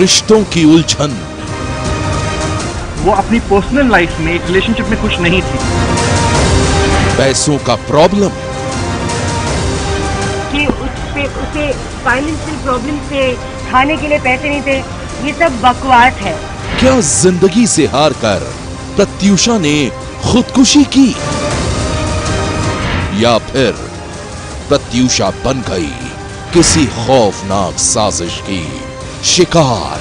रिश्तों की उलझन, वो अपनी पर्सनल लाइफ में एक रिलेशनशिप में खुश नहीं थी। पैसों का प्रॉब्लम, कि उसे फाइनेंशियल प्रॉब्लम थे, खाने के लिए पैसे नहीं थे, ये सब बकवास है। क्या जिंदगी से हार कर प्रत्यूषा ने खुदकुशी की, या फिर प्रत्यूषा बन गई किसी खौफनाक साजिश की शिकार।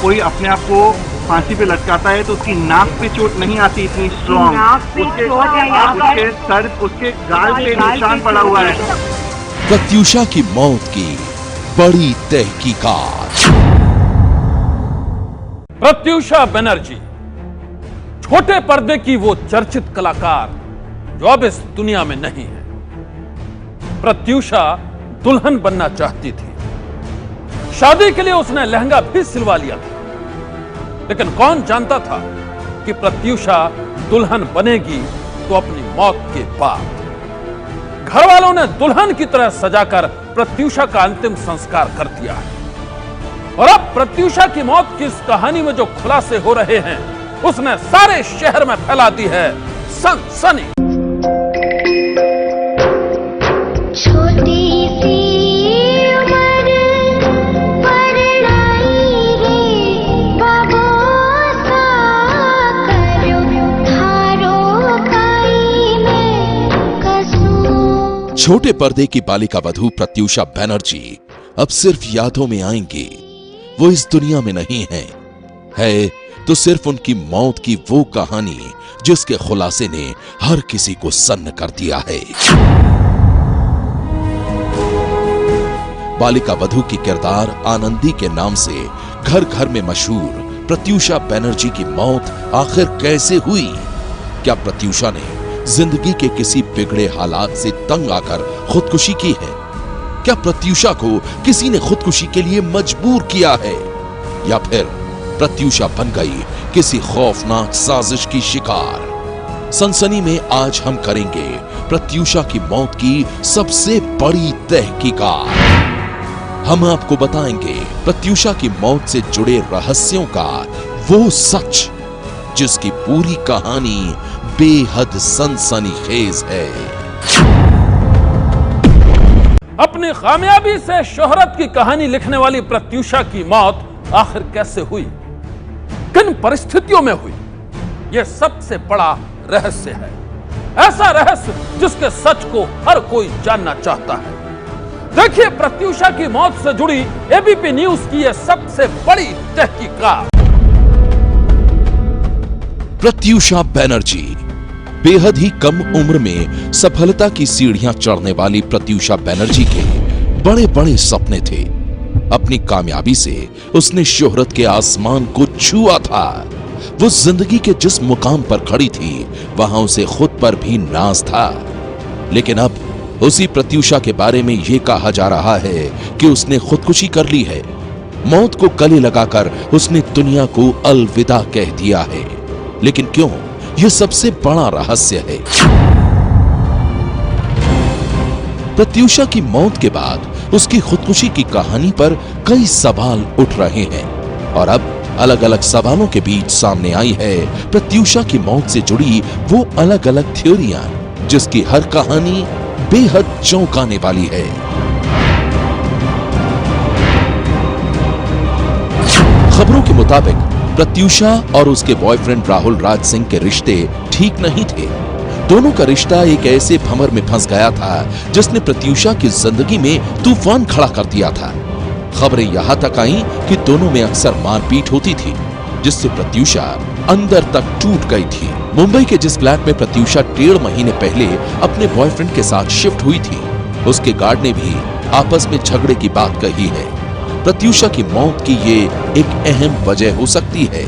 कोई अपने आप को फांसी पे लटकाता है तो उसकी नाक पे चोट नहीं आती इतनी स्ट्रॉन्ग, नाक पे चोट है यहाँ पर। उसके सर, उसके गाल पे निशान पड़ा हुआ है। प्रत्यूषा की मौत की बड़ी तहकीकात। प्रत्यूषा बनर्जी, छोटे पर्दे की वो चर्चित कलाकार जो अब इस दुनिया में नहीं है। प्रत्यूषा दुल्हन बनना चाहती थी। शादी के लिए उसने लहंगा भी सिलवा लिया था, लेकिन कौन जानता था कि प्रत्यूषा दुल्हन बनेगी तो अपनी मौत के बाद। घर वालों ने दुल्हन की तरह सजाकर प्रत्यूषा का अंतिम संस्कार कर दिया है। और अब प्रत्यूषा की मौत की इस कहानी में जो खुलासे हो रहे हैं, उसने सारे शहर में फैला दी है सनसनी। छोटे पर्दे की बालिका वधू प्रत्यूषा बनर्जी अब सिर्फ यादों में आएंगी। वो इस दुनिया में नहीं है तो सिर्फ उनकी मौत की वो कहानी जिसके खुलासे ने हर किसी को सन्न कर दिया है। बालिका वधू की किरदार आनंदी के नाम से घर घर में मशहूर प्रत्यूषा बनर्जी की मौत आखिर कैसे हुई? क्या प्रत्यूषा ने जिंदगी के किसी बिगड़े हालात से तंग आकर खुदकुशी की है? क्या प्रत्यूषा को किसी ने खुदकुशी के लिए मजबूर किया है, या फिर प्रत्यूषा बन गई किसी खौफनाक साजिश की शिकार? सनसनी में आज हम करेंगे प्रत्यूषा की मौत की सबसे बड़ी तहकीकात। हम आपको बताएंगे प्रत्यूषा की मौत से जुड़े रहस्यों का वो सच जिसकी पूरी कहानी बेहद सनसनीखेज है। अपनी कामयाबी से शोहरत की कहानी लिखने वाली प्रत्यूषा की मौत आखिर कैसे हुई, किन परिस्थितियों में हुई, यह सबसे बड़ा रहस्य है। ऐसा रहस्य जिसके सच को हर कोई जानना चाहता है। देखिए प्रत्यूषा की मौत से जुड़ी एबीपी न्यूज की यह सबसे बड़ी तहकीकात। प्रत्यूषा बनर्जी बेहद ही कम उम्र में सफलता की सीढ़ियां चढ़ने वाली प्रत्यूषा बनर्जी के बड़े बड़े सपने थे। अपनी कामयाबी से उसने शोहरत के आसमान को छुआ था। वो जिंदगी के जिस मुकाम पर खड़ी थी वहां उसे खुद पर भी नाज था। लेकिन अब उसी प्रत्यूषा के बारे में यह कहा जा रहा है कि उसने खुदकुशी कर ली है। मौत को गले लगाकर उसने दुनिया को अलविदा कह दिया है। लेकिन क्यों? यह सबसे बड़ा रहस्य है। प्रत्यूषा की मौत के बाद उसकी खुदकुशी की कहानी पर कई सवाल उठ रहे हैं और अब अलग अलग सवालों के बीच सामने आई है प्रत्यूषा की मौत से जुड़ी वो अलग अलग थ्योरियां जिसकी हर कहानी बेहद चौंकाने वाली है। खबरों के मुताबिक प्रत्यूषा और उसके बॉयफ्रेंड राहुल राज सिंह के रिश्ते ठीक नहीं थे। दोनों का रिश्ता एक ऐसे भंवर में फंस गया था जिसने प्रत्यूषा की जिंदगी में तूफान खड़ा कर दिया था। खबरें यहां तक आईं कि दोनों में अक्सर मारपीट होती थी जिससे प्रत्यूषा अंदर तक टूट गई थी। मुंबई के जिस फ्लैट में प्रत्यूषा 1.5 महीने पहले अपने बॉयफ्रेंड के साथ शिफ्ट हुई थी, उसके गार्ड ने भी आपस में झगड़े की बात कही है। प्रत्यूषा की मौत की ये एक अहम वजह हो सकती है।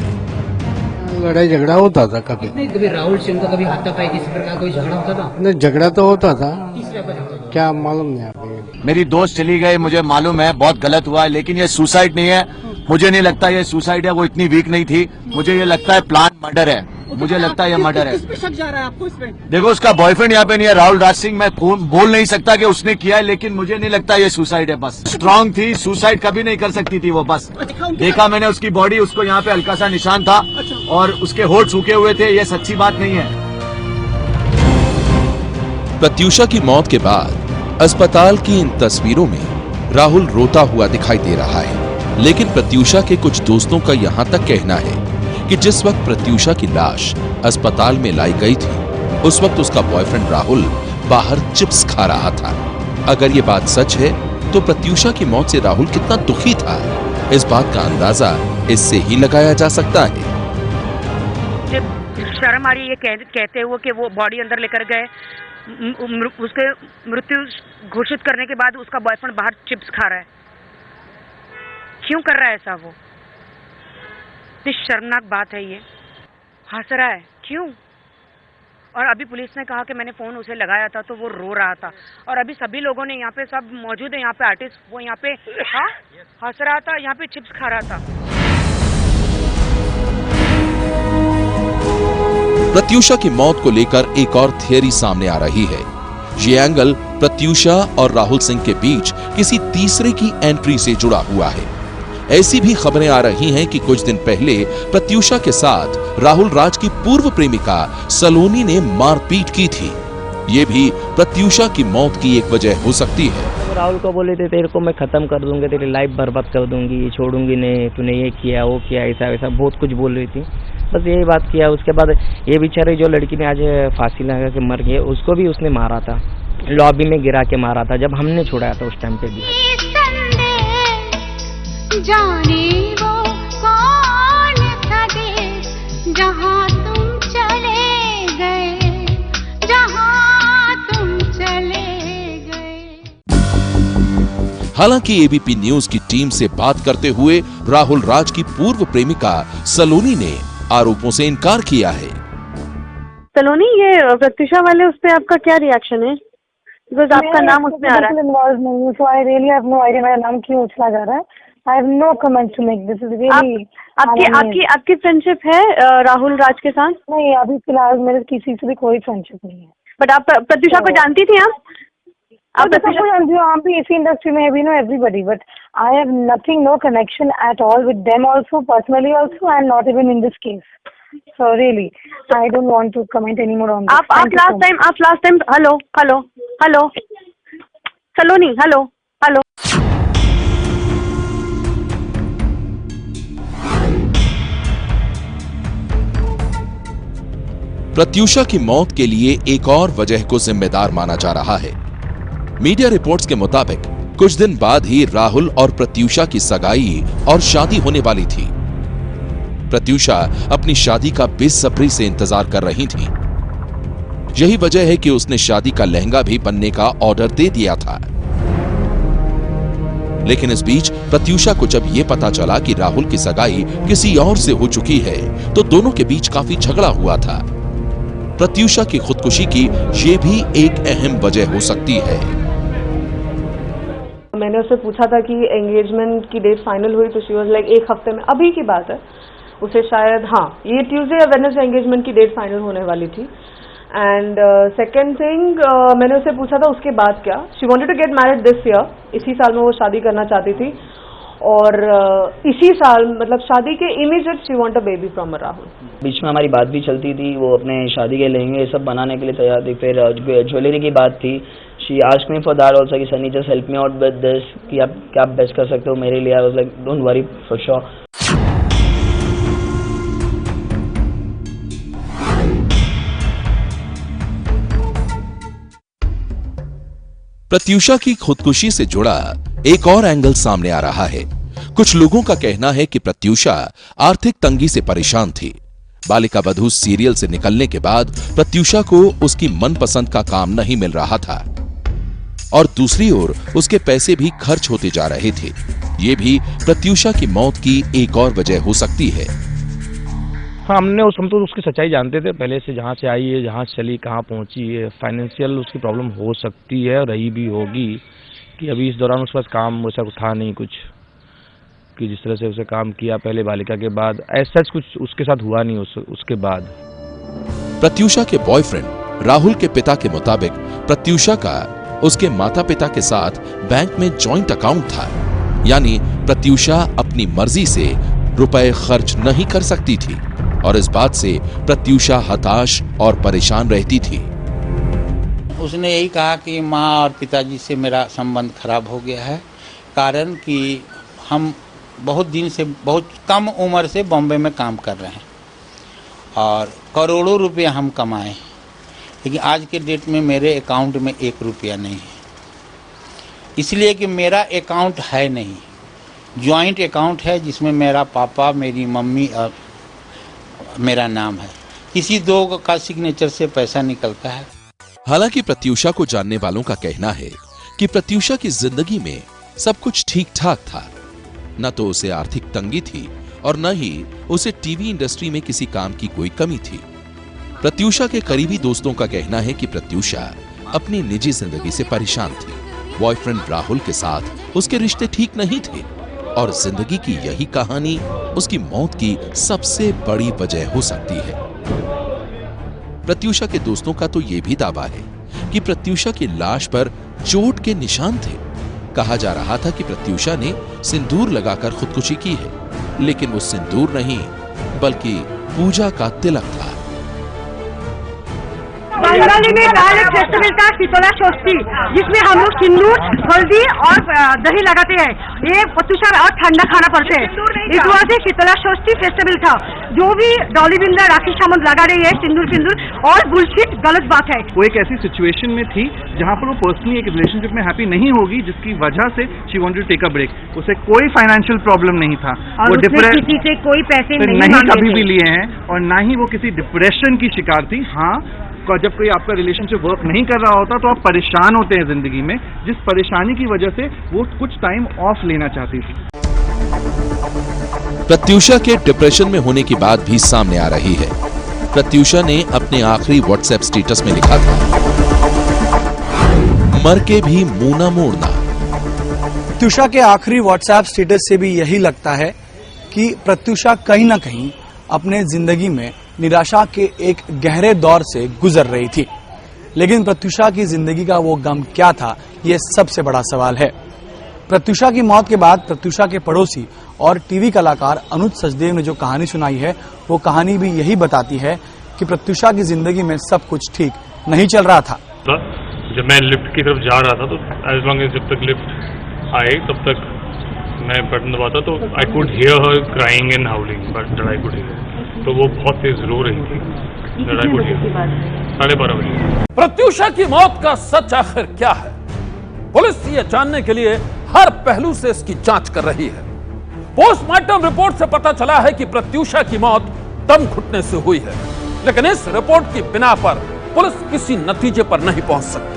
लड़ाई झगड़ा होता था कभी नहीं, कभी राहुल सिंह का कभी हाथापाई किसी प्रकार कोई झगड़ा होता था? नहीं, झगड़ा तो होता था, क्या मालूम नहीं आपको। मेरी दोस्त चली गई, मुझे मालूम है बहुत गलत हुआ है, लेकिन ये सुसाइड नहीं है, मुझे नहीं लगता ये सुसाइड है, वो इतनी वीक नहीं थी। मुझे ये लगता है प्लान मर्डर है, मुझे लगता है ये मर्डर है। किस पे शक जा रहा है आपको इसमें? देखो उसका बॉयफ्रेंड यहाँ पे नहीं है, राहुल राज सिंह। मैं बोल नहीं सकता कि उसने किया है, लेकिन मुझे नहीं लगता ये सुसाइड है। बस स्ट्रांग थी, सुसाइड कभी नहीं कर सकती थी वो। बस देखा मैंने उसकी बॉडी, उसको यहाँ पे हल्का सा निशान था और उसके होठ सूखे हुए थे। ये सच्ची बात नहीं है। प्रत्यूषा की मौत के बाद अस्पताल की इन तस्वीरों में राहुल रोता हुआ दिखाई दे रहा है, लेकिन प्रत्यूषा के कुछ दोस्तों का यहां तक कहना है कि जिस वक्त प्रत्यूषा की लाश अस्पताल में लाई गई थी, उस वक्त उसका बॉयफ्रेंड राहुल बाहर चिप्स खा रहा था। अगर ये बात सच है तो प्रत्यूषा की मौत से राहुल कितना दुखी था, इस बात का अंदाजा इससे ही लगाया जा सकता है। शर्म आ रही है ये कहते हुए कि वो बॉडी अंदर लेकर गए, उसके मृत्यु घोषित करने के बाद उसका बॉयफ्रेंड बाहर चिप्स खा रहा है। क्यों कर रहा है ऐसा वो? इतनी शर्मनाक बात है ये। हंस रहा है क्यों? और अभी पुलिस ने कहा कि मैंने फोन उसे लगाया था तो वो रो रहा था, और अभी सभी लोगों ने यहाँ पे सब मौजूद है, यहाँ पे आर्टिस्ट, वो यहाँ पे हंस रहा था, यहाँ पे चिप्स खा रहा था। प्रत्यूषा की मौत को लेकर एक और थियरी सामने आ रही है। ये एंगल प्रत्यूषा और राहुल सिंह के बीच किसी तीसरे की एंट्री से जुड़ा हुआ है। ऐसी भी खबरें आ रही हैं कि कुछ दिन पहले प्रत्यूषा के साथ राहुल राज की पूर्व प्रेमिका सलोनी ने मारपीट की थी। ये भी प्रत्यूषा की मौत की एक वजह हो सकती है। राहुल को बोले थे तेरे को मैं खत्म कर दूंगी, तेरी लाइफ बर्बाद कर दूंगी, छोड़ूंगी नहीं, तूने ये किया वो किया, ऐसा वैसा बहुत कुछ बोल रही थी। बस यही बात किया। उसके बाद ये बेचारी जो लड़की ने आज फांसी लगा के मर गई, उसको भी उसने मारा था, लॉबी में गिरा के मारा था, जब हमने छुड़ाया था उस टाइम पे भी। जाने वो कौन सा देश जहाँ तुम चले गए, जहाँ तुम चले गए। हालांकि एबीपी न्यूज की टीम से बात करते हुए राहुल राज की पूर्व प्रेमिका सलोनी ने आरोपों से इनकार किया है। सलोनी, ये प्रत्यूषा वाले उस पे आपका क्या रिएक्शन है? बिकॉज आपका नाम उसमें आ रहा है। इन्वॉल्व नहीं हूं, so I really have no idea मेरा नाम क्यों उछला जा रहा है। I have no comment to make, this is really. आपकी फ्रेंडशिप है राहुल राज के साथ? नहीं, अभी फिलहाल मेरे किसी से भी कोई फ्रेंडशिप नहीं है। बट आप प्रत्यूषा को जानती थी? आप प्रत्यूषा को जानती हो? आप भी इसी इंडस्ट्री में, we know everybody, but I have nothing, no connection at all with them also, personally also, and not even in this case. So really, I don't want to comment anymore on this. आप last time, hello, सलोनी, hello. Pratyusha की मौत के लिए एक और वजह को जिम्मेदार माना जा रहा है। मीडिया रिपोर्ट्स के मुताबिक कुछ दिन बाद ही राहुल और प्रत्यूषा की सगाई और शादी होने वाली थी। प्रत्यूषा अपनी शादी का बेसब्री से इंतजार कर रही थी। यही वजह है कि उसने शादी का लहंगा भी बनने का ऑर्डर दे दिया था। लेकिन इस बीच प्रत्यूषा को जब यह पता चला कि राहुल की सगाई किसी और से हो चुकी है, तो दोनों के बीच काफी झगड़ा हुआ था। प्रत्यूषा की खुदकुशी की ये भी एक अहम वजह हो सकती है। मैंने उससे पूछा था कि एंगेजमेंट की डेट फाइनल हुई, तो शी वाज लाइक एक हफ्ते में, अभी की बात है, उसे शायद ये ट्यूसडे या वेडनेसडे एंगेजमेंट की डेट फाइनल होने वाली थी। एंड सेकेंड थिंग, मैंने उससे पूछा था उसके बाद क्या, she wanted to get married this year, इसी साल में वो शादी करना चाहती थी, और इसी साल मतलब शादी के immediate she want a baby from Rahul. बीच में हमारी बात भी चलती थी, वो अपने शादी के लहंगे सब बनाने के लिए तैयार थी। फिर ज्वेलरी की बात थी, she asked me for that also कि Sunny just help me out with this, कि आप क्या बेस्ट कर सकते हो मेरे लिए। I was like don't worry, for sure. Pratyusha की खुदकुशी से जुड़ा एक और एंगल सामने आ रहा है। कुछ लोगों का कहना है कि प्रत्यूषा आर्थिक तंगी से परेशान थी। बालिका वधू सीरियल से निकलने के बाद प्रत्यूषा को उसकी मनपसंद का काम नहीं मिल रहा था, और दूसरी ओर उसके पैसे भी खर्च होते जा रहे थे। ये भी प्रत्यूषा की मौत की एक और वजह हो सकती है। हम तो उसकी सच्चाई जानते थे पहले से, जहाँ से आई है, जहाँ से चली, कहाँ पहुँची है। फाइनेंशियल उसकी प्रॉब्लम हो सकती है, रही भी होगी, कि अभी इस दौरान उसके पास काम वैसा था नहीं कुछ, कि जिस तरह से उसे काम किया पहले बालिका के बाद, ऐसा कुछ उसके साथ हुआ नहीं उसके बाद। प्रत्यूषा के बॉयफ्रेंड राहुल के पिता के मुताबिक प्रत्यूषा का उसके माता पिता के साथ बैंक में जॉइंट अकाउंट था, यानी प्रत्यूषा अपनी मर्जी से रुपए खर्च नहीं कर सकती थी और इस बात से प्रत्यूषा हताश और परेशान रहती थी। उसने यही कहा कि माँ और पिताजी से मेरा संबंध खराब हो गया है, कारण कि हम बहुत दिन से, बहुत कम उम्र से बॉम्बे में काम कर रहे हैं और करोड़ों रुपया हम कमाए, लेकिन आज के डेट में मेरे अकाउंट में 1 रुपया नहीं है, इसलिए कि मेरा अकाउंट है नहीं, जॉइंट अकाउंट है जिसमें मेरा पापा, मेरी मम्मी और मेरा नाम है, किसी दो का सिग्नेचर से पैसा निकलता है। हालांकि प्रत्यूषा को जानने वालों का कहना है कि प्रत्यूषा की जिंदगी में सब कुछ ठीक ठाक था, न तो उसे आर्थिक तंगी थी और न ही उसे टीवी इंडस्ट्री में किसी काम की कोई कमी थी। प्रत्यूषा के करीबी दोस्तों का कहना है कि प्रत्यूषा अपनी निजी जिंदगी से परेशान थी। बॉयफ्रेंड राहुल के साथ उसके रिश्ते ठीक नहीं थे और जिंदगी की यही कहानी उसकी मौत की सबसे बड़ी वजह हो सकती है। प्रत्यूषा के दोस्तों का तो यह भी दावा है कि प्रत्यूषा की लाश पर चोट के निशान थे। कहा जा रहा था कि प्रत्यूषा ने सिंदूर लगाकर खुदकुशी की है, लेकिन वो सिंदूर नहीं बल्कि पूजा का तिलक था। बंगाली में एक फेस्टिवल था शीतला षष्ठी, जिसमें हम लोग सिंदूर, हल्दी और दही लगाते हैं। ये प्रत्यूषा और ठंडा खाना पड़ते हैं। इस वजह से शीतला षष्ठी फेस्टिवल था। जो भी डॉली बिंदा, राखी सामंत लगा रही है सिंदूर और बुलशिट, गलत बात है। वो एक ऐसी सिचुएशन में थी जहाँ पर वो पर्सनली एक रिलेशनशिप में हैप्पी नहीं होगी, जिसकी वजह से she wanted to take a break. उसे कोई फाइनेंशियल प्रॉब्लम नहीं था, और वो किसी से कोई पैसे नहीं कभी भी लिए हैं और ना ही वो किसी डिप्रेशन की शिकार थी। हाँ, जब कोई आपका रिलेशनशिप वर्क नहीं कर रहा होता तो आप परेशान होते हैं जिंदगी में, जिस परेशानी की वजह से वो कुछ टाइम ऑफ लेना चाहती थी। प्रत्यूषा के डिप्रेशन में होने की बात भी सामने आ रही है। प्रत्यूषा ने अपने आखिरी व्हाट्सएप स्टेटस में लिखा था, मर के भी मुंह न मोड़ना। प्रत्यूषा के आखिरी व्हाट्सएप स्टेटस से भी यही लगता है कि प्रत्यूषा कहीं ना कहीं अपने जिंदगी में निराशा के एक गहरे दौर से गुजर रही थी। लेकिन प्रत्यूषा की जिंदगी का वो गम क्या था, ये सबसे बड़ा सवाल है। प्रत्यूषा की मौत के बाद प्रत्यूषा के पड़ोसी और टीवी कलाकार अनुज सचदेव ने जो कहानी सुनाई है, वो कहानी भी यही बताती है कि प्रत्यूषा की जिंदगी में सब कुछ ठीक नहीं चल रहा था। जब मैं लिफ्ट की तरफ जा रहा था तो एज लॉन्ग एज जब तक लिफ्ट आए तब तक मैं बटन दबाता तो I could hear her crying and howling, but that I could hear. तो वो बहुत तेज रो रही थी। 12:30 बजे। प्रत्यूषा की मौत का सच आखिर क्या है? पुलिस ये जानने के लिए हर पहलू से इसकी जांच कर रही है। पोस्टमार्टम रिपोर्ट से पता चला है कि प्रत्यूषा की मौत दम घुटने से हुई है, लेकिन इस रिपोर्ट की बिना पर पुलिस किसी नतीजे पर नहीं पहुंच सकती।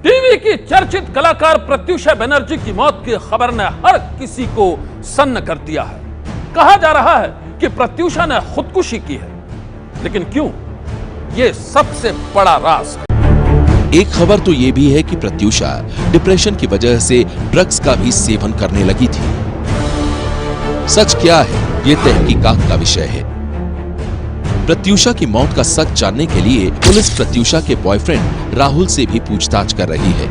टीवी की चर्चित कलाकार प्रत्यूषा बनर्जी की मौत की खबर ने हर किसी को सन्न कर दिया है। कहा जा रहा है कि प्रत्यूषा ने खुदकुशी की है, लेकिन क्यों? ये सबसे बड़ा राज है। एक खबर तो यह भी है कि प्रत्यूषा डिप्रेशन की वजह से ड्रग्स का भी सेवन करने लगी थी। सच क्या है, यह तहकीकात का विषय है। प्रत्यूषा की मौत का सच जानने के लिए पुलिस प्रत्यूषा के बॉयफ्रेंड राहुल से भी पूछताछ कर रही है।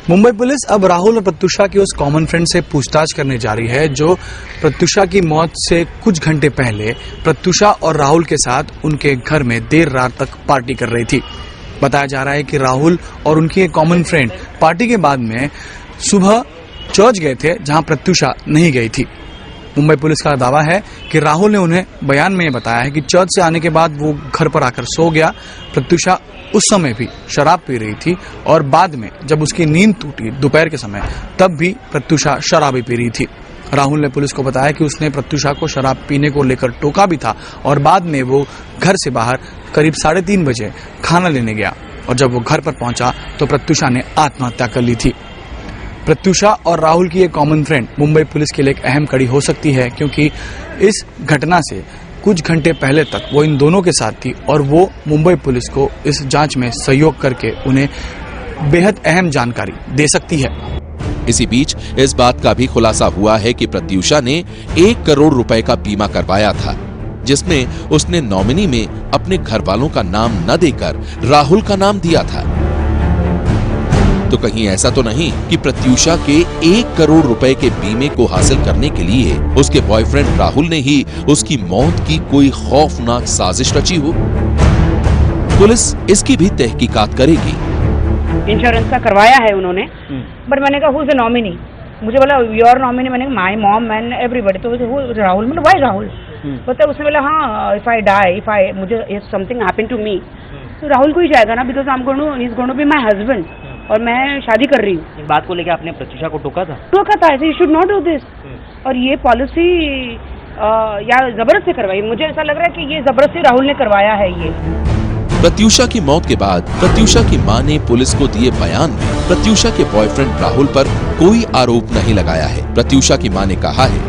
मुंबई पुलिस अब राहुल और प्रत्यूषा के उस कॉमन फ्रेंड से पूछताछ करने जा रही है जो प्रत्यूषा की मौत से कुछ घंटे पहले प्रत्यूषा और राहुल के साथ उनके घर में देर रात तक पार्टी कर रही थी। बताया जा रहा है कि राहुल और उनकी एक कॉमन फ्रेंड पार्टी के बाद में सुबह चर्च गए थे, जहां प्रत्यूषा नहीं गई थी। मुंबई पुलिस का दावा है कि राहुल ने उन्हें बयान में बताया है कि चर्च से आने के बाद वो घर पर आकर सो गया। प्रत्यूषा उस समय भी शराब पी रही थी और बाद में जब उसकी नींद टूटी दोपहर के समय, तब भी प्रत्यूषा शराब ही पी रही थी। राहुल ने पुलिस को बताया कि उसने प्रत्यूषा को शराब पीने को लेकर टोका भी था और बाद में वो घर से बाहर करीब 3:30 बजे खाना लेने गया और जब वो घर पर पहुंचा तो प्रत्यूषा ने आत्महत्या कर ली थी। प्रत्यूषा और राहुल की एक कॉमन फ्रेंड मुंबई पुलिस के लिए एक अहम कड़ी हो सकती है, क्योंकि इस घटना से कुछ घंटे पहले तक वो इन दोनों के साथ थी और वो मुंबई पुलिस को इस जांच में सहयोग करके उन्हें बेहद अहम जानकारी दे सकती है। इसी बीच इस बात का भी खुलासा हुआ है कि प्रत्यूषा ने 1 करोड़ रुपए का बीमा करवाया था, जिसमें उसने नॉमिनी में अपने घर वालों का नाम न देकर राहुल का नाम दिया था। तो कहीं ऐसा तो नहीं कि प्रत्यूषा के 1 करोड़ रुपए के बीमे को हासिल करने के लिए उसके बॉयफ्रेंड राहुल ने ही उसकी मौत की कोई खौफनाक साजिश रची हो? पुलिस इसकी भी तहकीकात करेगी। इंश्योरेंस का करवाया है उन्होंने, बट मैंने कहा हु इज द नॉमिनी, मुझे बोला योर नॉमिनी, मैंने माय मॉम एंड एवरीबॉडी, तो राहुल, मैंने व्हाई राहुल, मतलब उसने बोला हाँ if I die, if I मुझे if something happen to me तो राहुल को ही जाएगा ना, because I am going to he is going to be my husband और मैं शादी कर रही हूँ। इस बात को लेकर आपने प्रत्यूषा को टोका था ऐसे, you should not do this. और ये पॉलिसी या जबरदस्ती करवाई, मुझे ऐसा लग रहा है कि ये जबरदस्ती राहुल ने करवाया है। ये प्रत्यूषा की मौत के बाद प्रत्यूषा की मां ने पुलिस को दिए बयान में प्रत्यूषा के बॉयफ्रेंड राहुल पर कोई आरोप नहीं लगाया है। प्रत्यूषा की मां ने कहा है,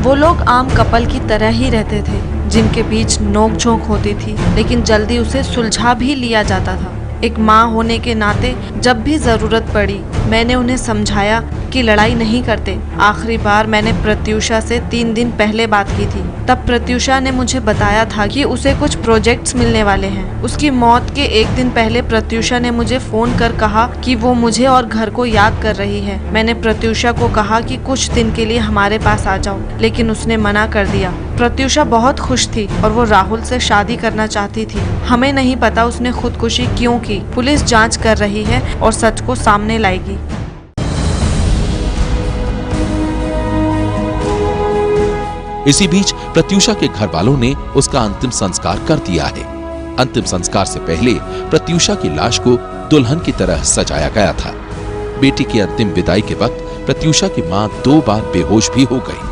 वो लोग आम कपल की तरह ही रहते थे, जिनके बीच नोक-झोंक होती थी, लेकिन जल्दी उसे सुलझा भी लिया जाता था। एक माँ होने के नाते जब भी जरूरत पड़ी मैंने उन्हें समझाया कि लड़ाई नहीं करते। आखिरी बार मैंने प्रत्यूषा से 3 दिन पहले बात की थी। तब प्रत्यूषा ने मुझे बताया था कि उसे कुछ प्रोजेक्ट्स मिलने वाले हैं। उसकी मौत के 1 दिन पहले प्रत्यूषा ने मुझे फोन कर कहा कि वो मुझे और घर को याद कर रही है। मैंने प्रत्यूषा को कहा कि कुछ दिन के लिए हमारे पास आ जाओ, लेकिन उसने मना कर दिया। प्रत्यूषा बहुत खुश थी और वो राहुल से शादी करना चाहती थी। हमें नहीं पता उसने खुदकुशी क्यों की। पुलिस जांच कर रही है और सच को सामने लाएगी। इसी बीच प्रत्यूषा के घर वालों ने उसका अंतिम संस्कार कर दिया है। अंतिम संस्कार से पहले प्रत्यूषा की लाश को दुल्हन की तरह सजाया गया था। बेटी की अंतिम विदाई के वक्त प्रत्यूषा की मां 2 बार बेहोश भी हो गई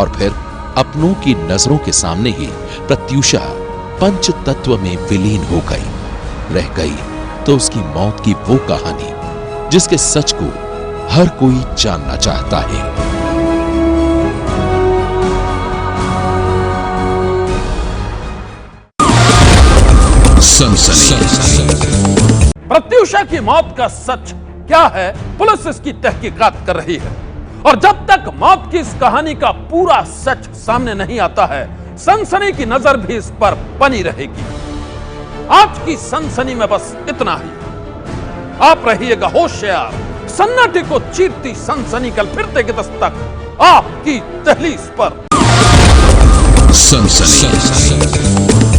और फिर अपनों की नजरों के सामने ही प्रत्यूषा पंच तत्व में विलीन हो गई। रह गई तो उसकी मौत की वो कहानी जिसके सच को हर कोई जानना चाहता है। प्रत्यूषा की मौत का सच क्या है, पुलिस इसकी तहकीकात कर रही है और जब तक मौत की इस कहानी का पूरा सच सामने नहीं आता है, सनसनी की नजर भी इस पर बनी रहेगी। आज की सनसनी में बस इतना ही। आप रहिएगा होशियार, सन्नाटे को चीरती सनसनी कल फिर देगी दस्तक आपकी दहलीज पर। सनसनी।